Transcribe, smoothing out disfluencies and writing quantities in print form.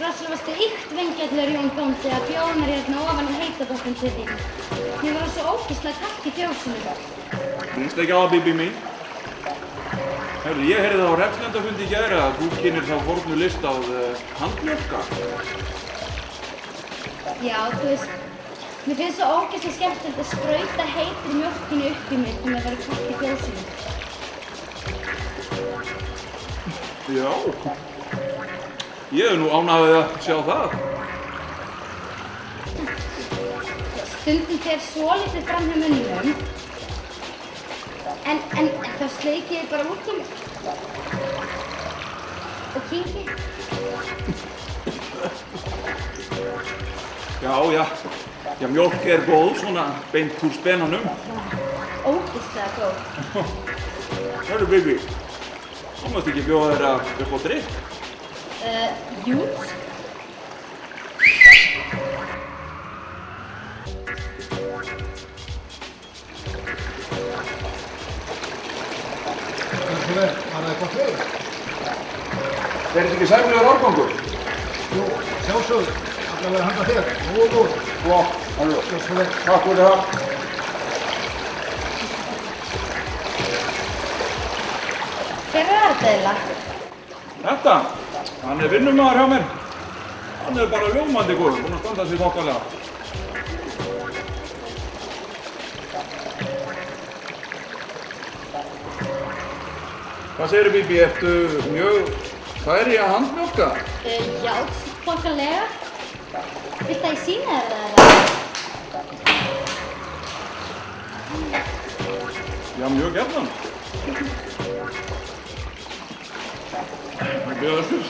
Rosalega varstu ykt vingjarnlegur, Jón bóndi, að bjóða mér hérna ofan í heita pottinn til þín. Mér var svo ógeðslega kalt í fjósinu. Minnst ekki á það, Bíbí mín. Heyrðu, ég heyrði það á hreppsnefndarfundi í gær að þú kynnir þá fornu list af handmjólka. Já, þú veist, mér finnst svo ógeðslega skemmtilegt að sprauta heitri mjólkinni upp í mig þegar mér verður kalt í fjósinu. Já. Ég er nú ánægður að sjá það. Stundum fer svolítið fram hjá munninum, en þá sleiki ég bara út í mig og kyngi. Já, mjólk er góð, svona beint úr spenanum. Ógeðslega góð. Hörru, Bíbí, þú mátt ekki bjóða þér upp á drykk. Jú. Var það eitthvað fleiri? Er þetta ekki sæmilegur árgangur? Jú, sjálfsögðu. Allavega handa þér. Góð. Flott, alveg. Takk fyrir það. Hver er þetta eiginlega? Þetta? Hann er vinnumaður hjá mér. Hann er bara ljómandi góður, búinn að standa sig þokkalega. Hvað segirðu, Bíbí? Ertu mjög fær í að handmjólka? Já, þokkalega. Viltu að ég sýni þér það? Já, mjög gjarnan. Bjóða þess.